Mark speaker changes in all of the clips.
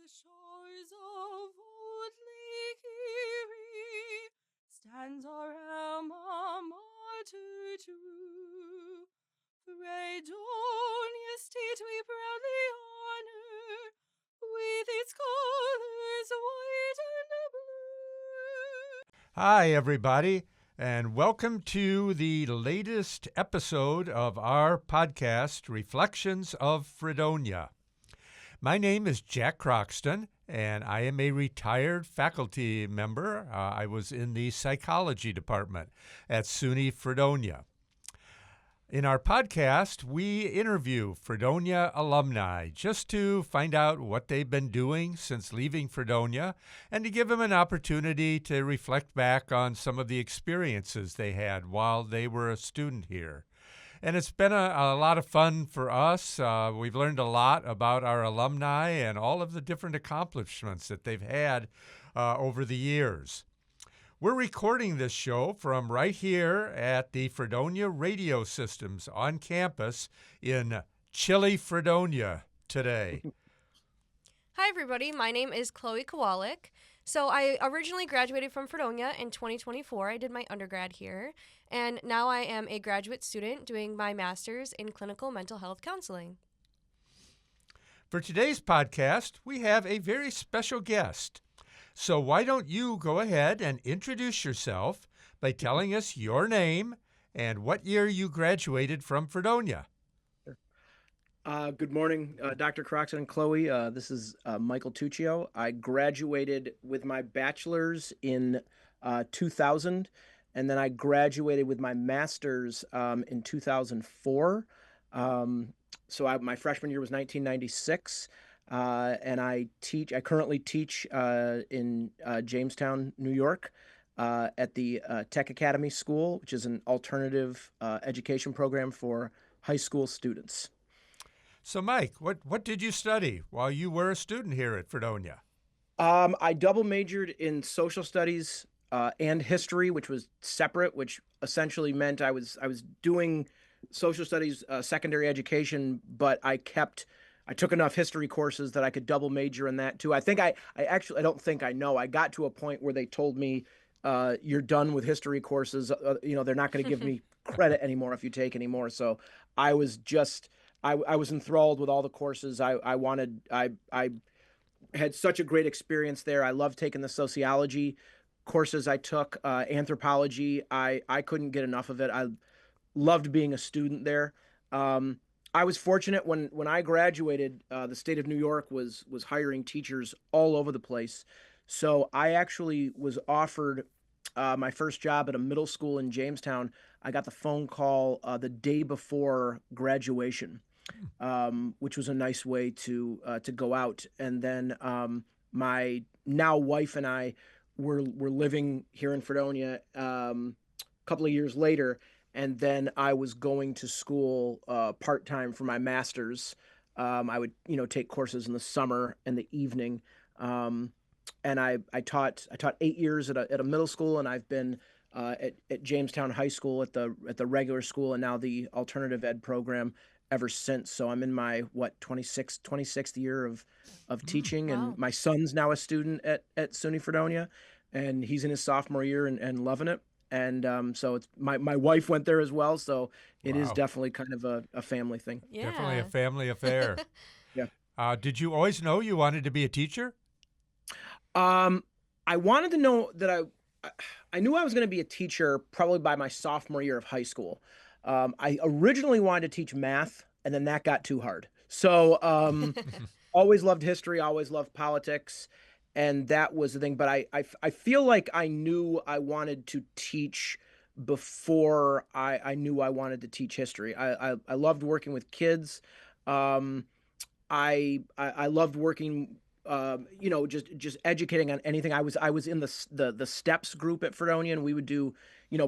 Speaker 1: shores of old Lake Erie stands our alma mater true. Fredonia state we proudly honor, with its colors white and blue.
Speaker 2: Hi, everybody, and welcome to the latest episode of our podcast, Reflections of Fredonia. My name is Jack Croxton, and I am a retired faculty member. I was in the psychology department at SUNY Fredonia. In our podcast, we interview Fredonia alumni just to find out what they've been doing since leaving Fredonia and to give them an opportunity to reflect back on some of the experiences they had while they were a student here. And it's been a lot of fun for us. We've learned a lot about our alumni and all of the different accomplishments that they've had over the years. We're recording this show from right here at the Fredonia Radio Systems on campus in chilly Fredonia today.
Speaker 3: Hi, everybody. My name is Chloe Kowalik. So I originally graduated from Fredonia in 2024. I did my undergrad here, and now I am a graduate student doing my master's in clinical mental health counseling.
Speaker 2: For today's podcast, we have a very special guest. So why don't you go ahead and introduce yourself by telling us your name and what year you graduated from Fredonia.
Speaker 4: Good morning, Dr. Croxton and Chloe. This is Michael Tuccio. I graduated with my bachelor's in 2000, and then I graduated with my master's in 2004. My freshman year was 1996, and I currently teach in Jamestown, New York, at the Tech Academy School, which is an alternative education program for high school students.
Speaker 2: So, Mike, what did you study while you were a student here at Fredonia?
Speaker 4: I double majored in social studies and history, which was separate, which essentially meant I was doing social studies secondary education, but I took enough history courses that I could double major in that too. I got to a point where they told me, you're done with history courses. They're not going to give me credit anymore if you take any more. So I was enthralled with all the courses I had such a great experience there. I loved taking the sociology courses I took, anthropology. I couldn't get enough of it. I loved being a student there. I was fortunate when I graduated, the state of New York was hiring teachers all over the place. So I actually was offered my first job at a middle school in Jamestown. I got the phone call the day before graduation, which was a nice way to go out. And then my now wife and I were living here in Fredonia a couple of years later. And then I was going to school part-time for my master's. I would, take courses in the summer and the evening. And I taught 8 years at a middle school, and I've been at Jamestown High School at the regular school, and now the alternative ed program ever since. So I'm in my 26th year of teaching.
Speaker 3: Wow.
Speaker 4: And my son's now a student at SUNY Fredonia, and he's in his sophomore year and loving it. And so it's my wife went there as well, so it is definitely kind of a family thing.
Speaker 3: Yeah.
Speaker 2: Definitely a family affair.
Speaker 4: Yeah.
Speaker 2: Did you always know you wanted to be a teacher?
Speaker 4: I wanted to know that I knew I was going to be a teacher probably by my sophomore year of high school. I originally wanted to teach math, and then that got too hard. So always loved history, always loved politics. And that was the thing. But I feel like I knew I wanted to teach before I knew I wanted to teach history. I loved working with kids. I loved working, just educating on anything. I was in the STEPS group at Fredonia, and we would do,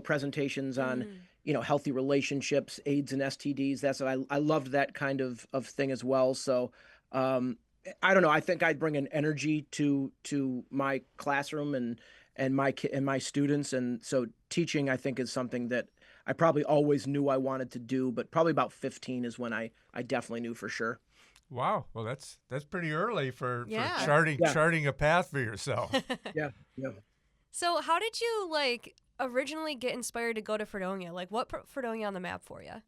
Speaker 4: presentations on, healthy relationships, AIDS and STDs. That's what I loved that kind of thing as well. So, I don't know. I think I'd bring an energy to my classroom and my students, and so teaching I think is something that I probably always knew I wanted to do. But probably about 15 is when I definitely knew for sure.
Speaker 2: Wow. Well, that's pretty early for
Speaker 3: Yeah.
Speaker 4: Yeah.
Speaker 2: charting a path for yourself.
Speaker 4: Yeah. Yeah.
Speaker 3: So how did you like originally get inspired to go to Fredonia? Like what put Fredonia on the map for you?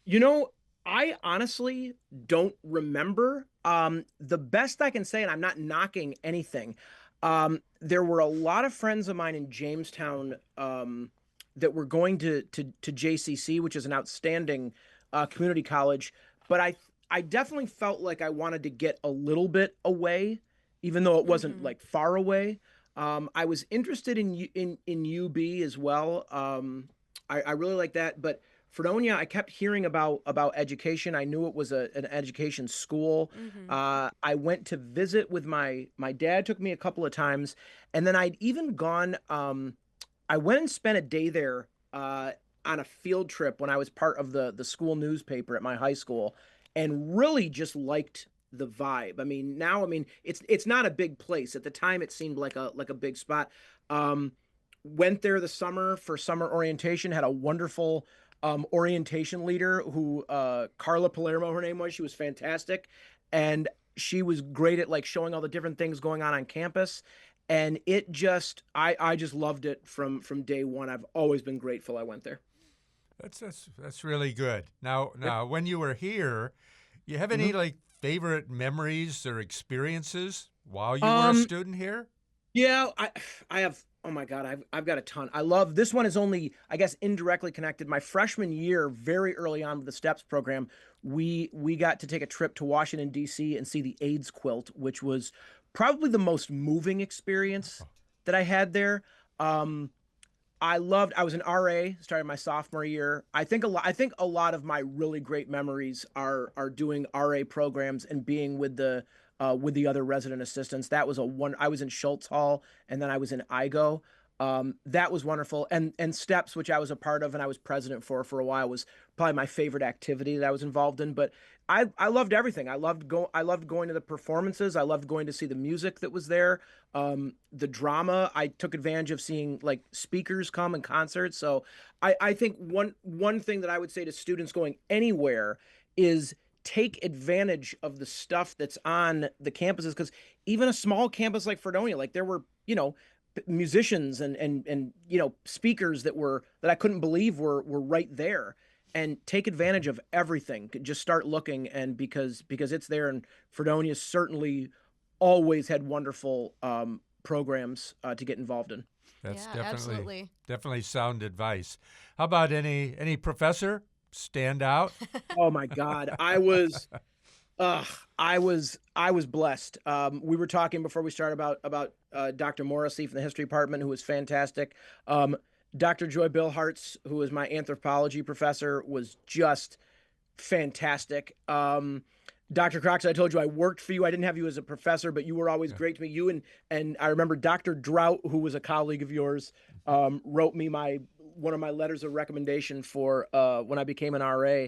Speaker 4: You know, I honestly don't remember. The best I can say, and I'm not knocking anything, there were a lot of friends of mine in Jamestown that were going to JCC, which is an outstanding community college. But I definitely felt like I wanted to get a little bit away, even though it wasn't like far away. I was interested in UB as well. I really like that, but Fredonia, I kept hearing about education. I knew it was an education school. I went to visit with my dad. Took me a couple of times, and then I'd even gone. I went and spent a day there on a field trip when I was part of the school newspaper at my high school, and really just liked the vibe. I mean, now it's not a big place. At the time, it seemed like a big spot. Went there the summer for summer orientation. Had a wonderful orientation leader who Carla Palermo, her name was. She was fantastic, and she was great at like showing all the different things going on campus. And it just I just loved it from day one. I've always been grateful I went there.
Speaker 2: That's really good. Now, when you were here, you have any like favorite memories or experiences while you were a student here?
Speaker 4: Yeah, I have. Oh my God, I've got a ton. I love this one. Is only, I guess, indirectly connected. My freshman year, very early on with the STEPS program, we got to take a trip to Washington D.C. and see the AIDS quilt, which was probably the most moving experience that I had there. I was an RA, started my sophomore year. I think a lot of my really great memories are doing RA programs and being with the other resident assistants. That was I was in Schultz Hall, and then I was in IGO. That was wonderful. And STEPS, which I was a part of and I was president for a while, was probably my favorite activity that I was involved in. But I loved everything. I loved going to the performances. I loved going to see the music that was there. The drama. I took advantage of seeing like speakers come and concerts. So I think one thing that I would say to students going anywhere is take advantage of the stuff that's on the campuses, because even a small campus like Fredonia, like there were, musicians and speakers that I couldn't believe were right there. And take advantage of everything. Just start looking, and because it's there, and Fredonia certainly always had wonderful programs to get involved in.
Speaker 2: That's
Speaker 3: Yeah, absolutely.
Speaker 2: definitely sound advice. How about any professor stand out?
Speaker 4: Oh my God, I was blessed. We were talking before we started about Dr. Morrissey from the history department, who was fantastic. Dr. Joy Billhartz, who was my anthropology professor, was just fantastic. Dr. Crox, I told you I worked for you. I didn't have you as a professor, but you were always great to me. You and I remember Dr. Drought, who was a colleague of yours, wrote me one of my letters of recommendation for when I became an RA.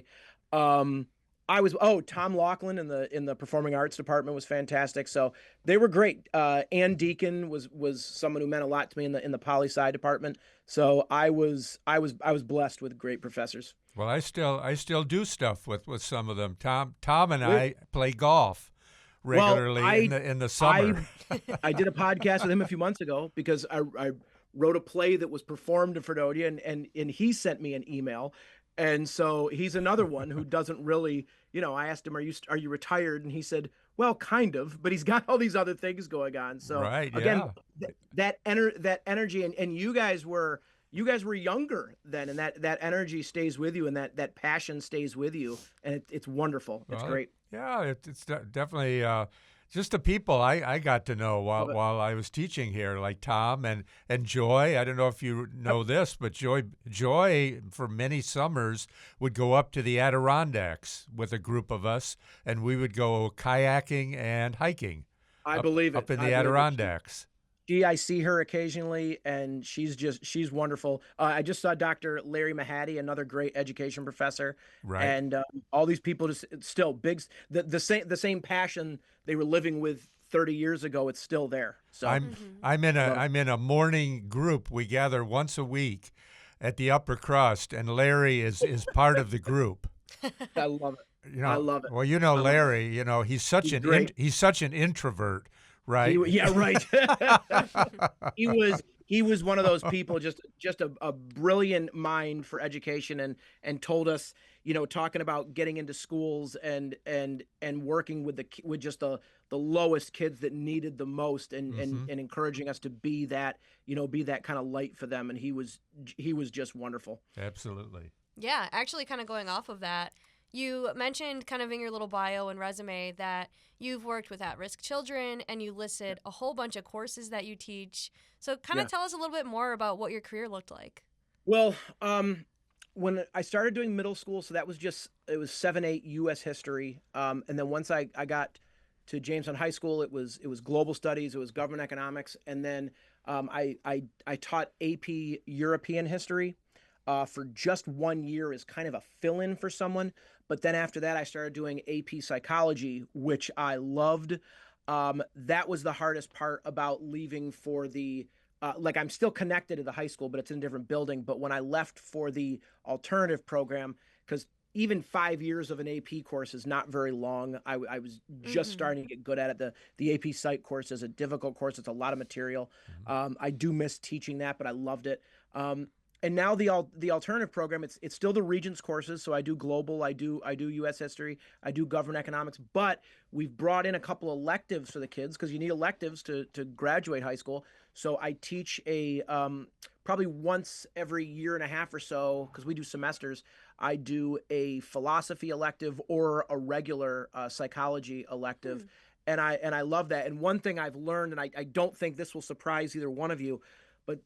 Speaker 4: Tom Laughlin in the performing arts department was fantastic. So they were great. Ann Deacon was someone who meant a lot to me in the poli sci department. So I was blessed with great professors.
Speaker 2: Well, I still do stuff with some of them. Tom and I play golf regularly in the summer.
Speaker 4: I did a podcast with him a few months ago because I wrote a play that was performed in Fredonia, and he sent me an email. And so he's another one who doesn't really, I asked him, are you retired? And he said, well, kind of, but he's got all these other things going on. So
Speaker 2: right,
Speaker 4: again,
Speaker 2: yeah.
Speaker 4: that energy, and you guys were younger then, and that energy stays with you, and that passion stays with you, and it's wonderful. It's great.
Speaker 2: Yeah, it's definitely just the people I got to know while I was teaching here, like Tom and Joy. I don't know if you know this, but Joy for many summers would go up to the Adirondacks with a group of us, and we would go kayaking and hiking.
Speaker 4: I believe it.
Speaker 2: Up in the Adirondacks.
Speaker 4: I see her occasionally, and she's wonderful. I just saw Dr. Larry Mahady, another great education professor,
Speaker 2: right? And
Speaker 4: all these people just still big. The same passion they were living with 30 years ago. It's still there. So
Speaker 2: I'm in a morning group. We gather once a week at the Upper Crust, and Larry is part of the group.
Speaker 4: I love it. I love it.
Speaker 2: well,
Speaker 4: I love it.
Speaker 2: Larry,
Speaker 4: He's great.
Speaker 2: he's such an introvert, right?
Speaker 4: Yeah, right. He was one of those people, just a brilliant mind for education, and told us, talking about getting into schools and working with with just the lowest kids that needed the most, and encouraging us to be that, be that kind of light for them. And he was just wonderful.
Speaker 2: Absolutely.
Speaker 3: Yeah, actually, kind of going off of that, you mentioned kind of in your little bio and resume that you've worked with at-risk children, and you listed a whole bunch of courses that you teach. So kind of tell us a little bit more about what your career looked like.
Speaker 4: Well, when I started doing middle school, so it was 7-8 U.S. history, and then once I got to Jamestown High School, it was global studies, it was government economics, and then I taught AP European history for just 1 year as kind of a fill-in for someone. But then after that, I started doing AP psychology, which I loved. That was the hardest part about leaving for the like, I'm still connected to the high school, but it's in a different building. But when I left for the alternative program, because even 5 years of an AP course is not very long. I was just starting to get good at it. The AP Psych course is a difficult course. It's a lot of material. I do miss teaching that, but I loved it. And now the alternative program, it's still the Regents courses. So I do global, I do U.S. history, I do government economics, but we've brought in a couple of electives for the kids, because you need electives to graduate high school. So I teach probably once every year and a half or so, because we do semesters. I do a philosophy elective or a regular psychology elective, and I love that. And one thing I've learned, and I don't think this will surprise either one of you, but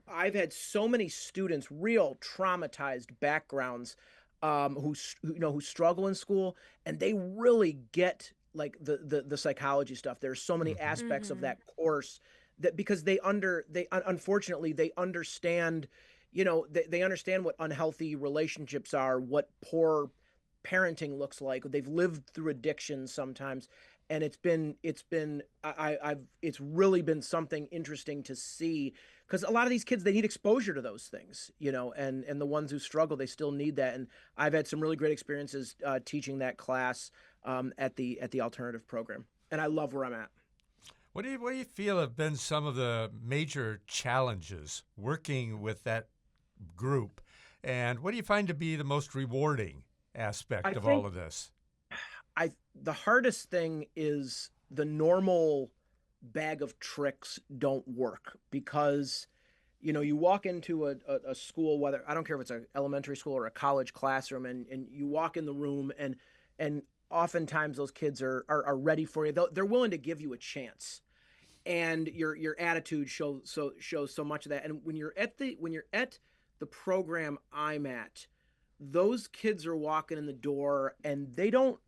Speaker 4: I've had so many students, real traumatized backgrounds, who struggle in school, and they really get like the psychology stuff. There's so many aspects of that course that, because unfortunately they understand, they understand what unhealthy relationships are, what poor parenting looks like. They've lived through addiction sometimes, and it's really been something interesting to see, because a lot of these kids, they need exposure to those things, and the ones who struggle, they still need that. And I've had some really great experiences teaching that class at the alternative program, and I love where I'm at.
Speaker 2: What do you feel have been some of the major challenges working with that group, and what do you find to be the most rewarding aspect of all of this?
Speaker 4: The hardest thing is the normal bag of tricks don't work, because you walk into a school, whether, I don't care if it's an elementary school or a college classroom, and you walk in the room, and oftentimes those kids are ready for you. They're willing to give you a chance, and your attitude shows so much of that. And when you're at the program I'm at, those kids are walking in the door, and they don't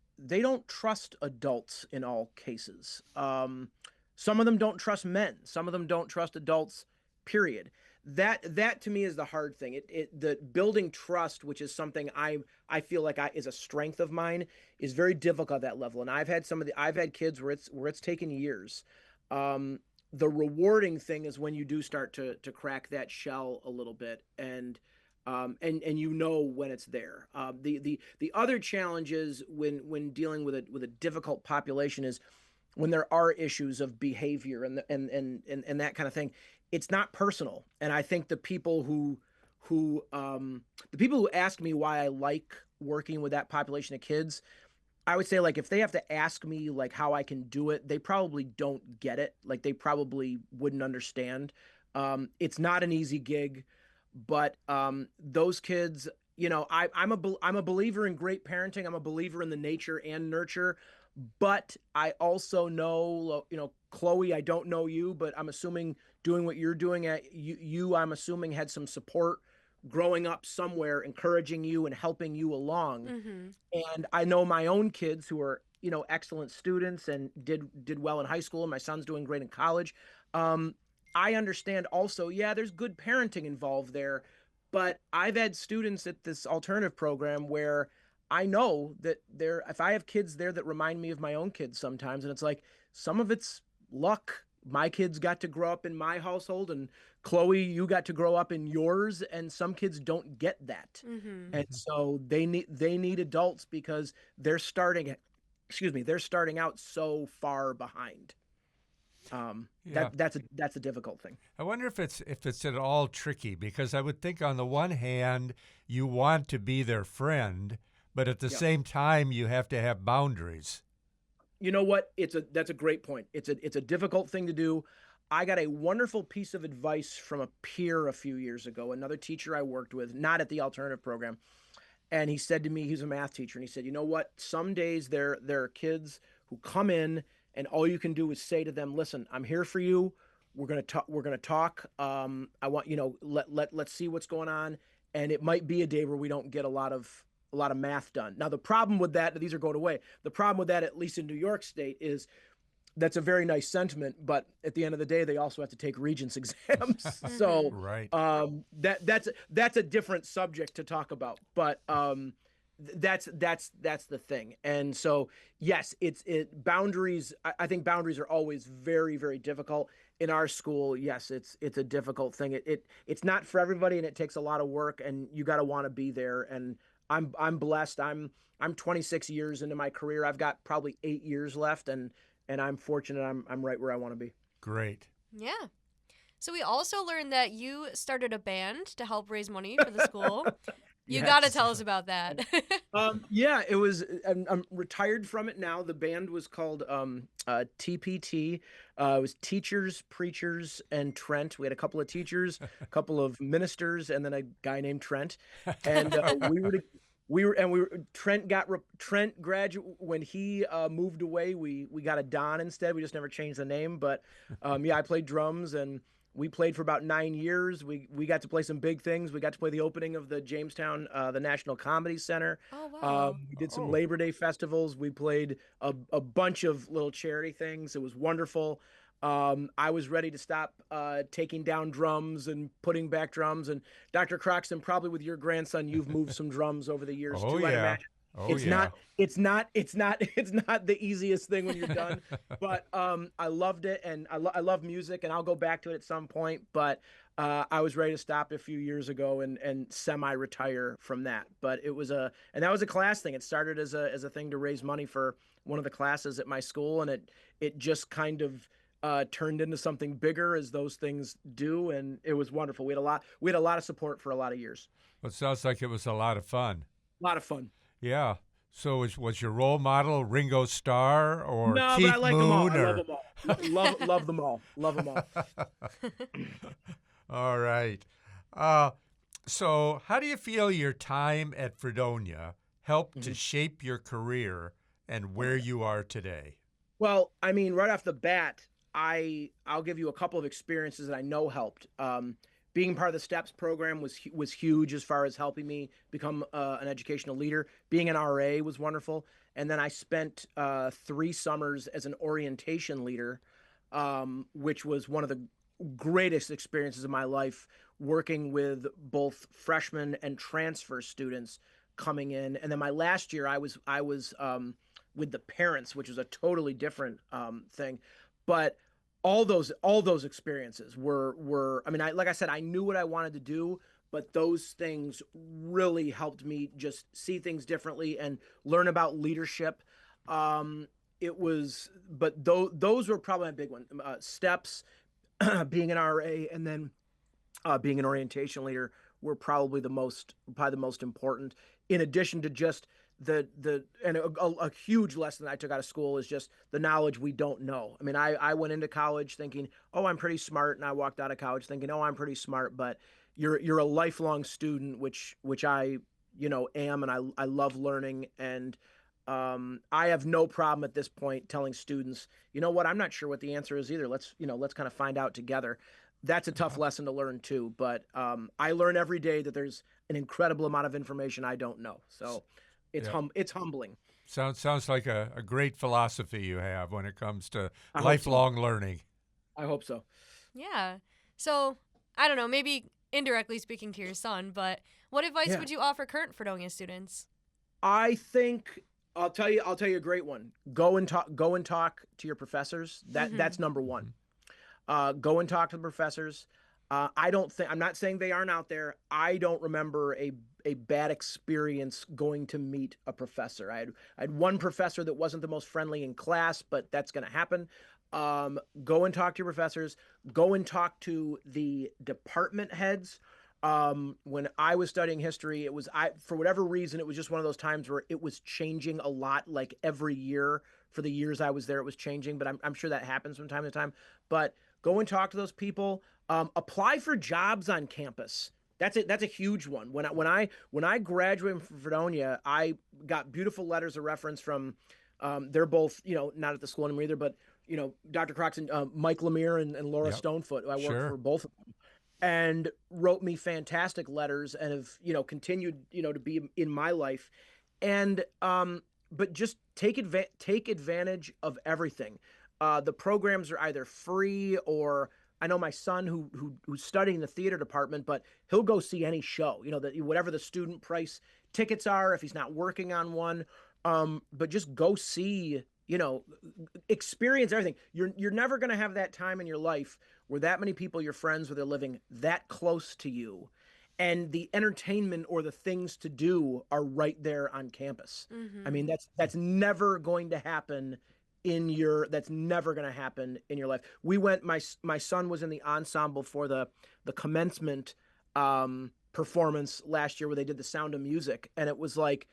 Speaker 4: trust adults in all cases. Some of them don't trust men. Some of them don't trust adults, period. That to me is the hard thing. The building trust, which is something I feel like is a strength of mine, is very difficult at that level. And I've had kids where it's taken years. The rewarding thing is when you do start to crack that shell a little bit, and when it's there. The other challenge is when dealing with a difficult population is when there are issues of behavior and that kind of thing. It's not personal, and I think the people who ask me why I like working with that population of kids, I would say, like, if they have to ask me like how I can do it, they probably don't get it. Like, they probably wouldn't understand. It's not an easy gig. But those kids, I'm a believer in great parenting. I'm a believer in the nature and nurture. But I also know, Chloe, I don't know you, but I'm assuming doing what you're doing I'm assuming had some support growing up somewhere, encouraging you and helping you along. And I know my own kids who are, excellent students and did well in high school, and my son's doing great in college. I understand also, there's good parenting involved there, but I've had students at this alternative program where I know that if I have kids there that remind me of my own kids sometimes, and it's like, some of it's luck, My kids got to grow up in my household, and Chloe, you got to grow up in yours, and some kids don't get that.
Speaker 3: Mm-hmm.
Speaker 4: And so they need adults because they're starting, excuse me, they're starting out so far behind.
Speaker 2: Yeah.
Speaker 4: That's a difficult thing.
Speaker 2: I wonder if it's at all tricky, because I would think on the one hand you want to be their friend, but at the
Speaker 4: Yep.
Speaker 2: same time you have to have boundaries.
Speaker 4: You know what? That's a great point. It's a difficult thing to do. I got a wonderful piece of advice from a peer a few years ago, another teacher I worked with, not at the alternative program. And he said to me, he's a math teacher, and he said, "You know what? Some days there are kids who come in, and all you can do is say to them, 'Listen, I'm here for you. We're gonna talk. We're gonna talk. I want let's see what's going on. And it might be a day where we don't get a lot of math done. Now, the problem with that, these are going away. The problem with that, at least in New York State, is that's a very nice sentiment, but at the end of the day, they also have to take Regents exams. So
Speaker 2: Right.
Speaker 4: that's a different subject to talk about. But that's the thing. And so yes, it boundaries. I think boundaries are always very, very difficult in our school. Yes, it's a difficult thing. It's not for everybody, and it takes a lot of work, and you got to want to be there. And I'm blessed. I'm 26 years into my career. I've got probably 8 years left, and I'm fortunate. I'm right where I want to be.
Speaker 2: Great.
Speaker 3: Yeah. So we also learned that you started a band to help raise money for the school. You got to
Speaker 4: Yes.
Speaker 3: tell us about that.
Speaker 4: Yeah, it was. I'm retired from it now. The band was called TPT. It was Teachers, Preachers, and Trent. We had a couple of teachers, a couple of ministers, and then a guy named Trent. And Trent graduated when he moved away. We got a Don instead. We just never changed the name. But yeah, I played drums, and we played for about 9 years. We got to play some big things. We got to play the opening of the Jamestown, the National Comedy Center.
Speaker 3: Oh, wow.
Speaker 4: We did some
Speaker 2: Oh.
Speaker 4: Labor Day festivals. We played a bunch of little charity things. It was wonderful. I was ready to stop taking down drums and putting back drums. And Dr. Croxton, probably with your grandson, you've moved some drums over the years
Speaker 2: Oh
Speaker 4: too. I'd
Speaker 2: yeah.
Speaker 4: imagine.
Speaker 2: Oh
Speaker 4: It's
Speaker 2: yeah.
Speaker 4: not it's not the easiest thing when you're done, but I loved it, and I love music, and I'll go back to it at some point. But I was ready to stop a few years ago and semi-retire from that. But that was a class thing. It started as a thing to raise money for one of the classes at my school, and it just kind of turned into something bigger, as those things do, and it was wonderful. We had a lot of support for a lot of years.
Speaker 2: Well, it sounds like it was a lot of fun.
Speaker 4: A lot of fun.
Speaker 2: Yeah. So was your role model Ringo Starr or
Speaker 4: No,
Speaker 2: Keith
Speaker 4: but I like them all.
Speaker 2: Moon?
Speaker 4: I
Speaker 2: Or...
Speaker 4: love them all. Love them all. Love them all.
Speaker 2: All right. So how do you feel your time at Fredonia helped to shape your career and where you are today?
Speaker 4: Well, I mean, right off the bat, I'll give you a couple of experiences that I know helped. Being part of the STEPS program was huge as far as helping me become an educational leader. Being an RA was wonderful, and then I spent 3 summers as an orientation leader, which was one of the greatest experiences of my life, working with both freshmen and transfer students coming in. And then my last year, I was with the parents, which was a totally different thing, but all those experiences were I mean, like I said, I knew what I wanted to do, but those things really helped me just see things differently and learn about leadership. Those were probably my big one. Steps, being an RA, and then being an orientation leader were probably the most important, in addition to just a huge lesson that I took out of school is just the knowledge we don't know. I mean, I went into college thinking, oh, I'm pretty smart, and I walked out of college thinking, oh, I'm pretty smart. But you're a lifelong student, which I am, and I love learning. And I have no problem at this point telling students, you know what, I'm not sure what the answer is either. Let's kind of find out together. That's a tough lesson to learn too. But I learn every day that there's an incredible amount of information I don't know. So it's humbling.
Speaker 2: Sounds like a great philosophy you have when it comes to
Speaker 4: I hope
Speaker 2: lifelong learning.
Speaker 4: I hope so.
Speaker 3: Yeah. So, I don't know, maybe indirectly speaking to your son, but what advice
Speaker 4: Yeah.
Speaker 3: would you offer current Fredonia students?
Speaker 4: I think I'll tell you a great one. Go and talk to your professors. That's number one. Go and talk to the professors. I'm not saying they aren't out there. I don't remember a bad experience going to meet a professor. I had one professor that wasn't the most friendly in class, but that's going to happen. Go and talk to your professors. Go and talk to the department heads. When I was studying history, for whatever reason, it was just one of those times where it was changing a lot, like every year. For the years I was there, it was changing, but I'm sure that happens from time to time. But go and talk to those people. Apply for jobs on campus. That's it. That's a huge one. When I graduated from Fredonia, I got beautiful letters of reference from. They're both, not at the school anymore either, but Dr. Croxton, Mike Lemire and Laura
Speaker 2: Yep.
Speaker 4: Stonefoot. I worked
Speaker 2: Sure.
Speaker 4: for both of them, and wrote me fantastic letters, and have continued to be in my life, and but just take advantage of everything. The programs are either free, or I know my son who's studying the theater department, but he'll go see any show, whatever the student price tickets are if he's not working on one. But just go see, experience everything. You're never going to have that time in your life where that many people you're friends with are living that close to you, and the entertainment or the things to do are right there on campus. I mean, that's never going to happen that's never going to happen in your life. My son was in the ensemble for the commencement performance last year where they did The Sound of Music, and it was like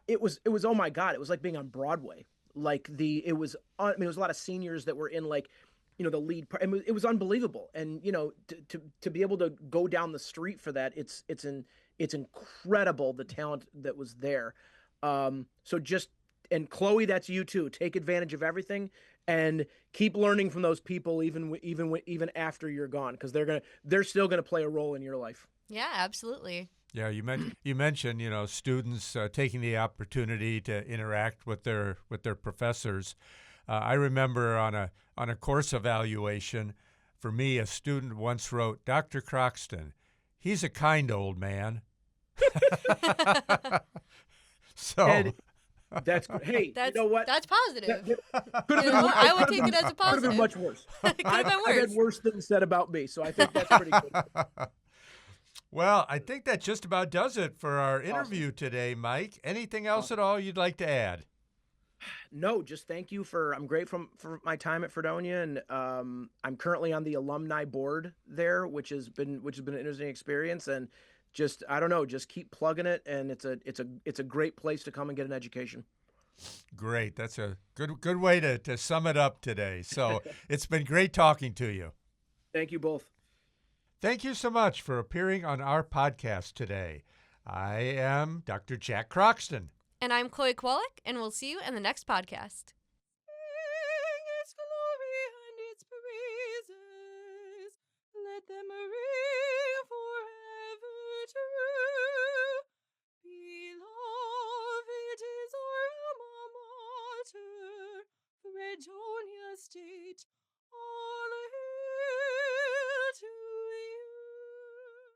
Speaker 4: it was oh my God, it was like being on Broadway. It was a lot of seniors that were in the lead part. It was unbelievable. And to be able to go down the street for that, it's incredible, the talent that was there. And Chloe, that's you too. Take advantage of everything and keep learning from those people, even after you're gone, because they're still gonna play a role in your life.
Speaker 3: Yeah, absolutely.
Speaker 2: Yeah, you mentioned students taking the opportunity to interact with their professors. I remember on a course evaluation, for me, a student once wrote, "Dr. Croxton, he's a kind old man." So.
Speaker 4: And that's hey,
Speaker 3: That's,
Speaker 4: you know what?
Speaker 3: That's positive.
Speaker 4: I
Speaker 3: would take it as a
Speaker 4: Could have
Speaker 3: positive.
Speaker 4: been much worse.
Speaker 3: It could have been
Speaker 4: I've had
Speaker 3: worse.
Speaker 4: worse things said about me, so I think that's pretty good.
Speaker 2: Well, I think that just about does it for our interview today, Mike. Anything else at all you'd like to add?
Speaker 4: No, just thank you I'm grateful for my time at Fredonia, and I'm currently on the alumni board there, which has been an interesting experience, and just I don't know, just keep plugging it, and it's a great place to come and get an education.
Speaker 2: Great. That's a good way to sum it up today. So it's been great talking to you.
Speaker 4: Thank you both.
Speaker 2: Thank you so much for appearing on our podcast today. I am Dr. Jack Croxton.
Speaker 3: And I'm Chloe Kowalik, and we'll see you in the next podcast.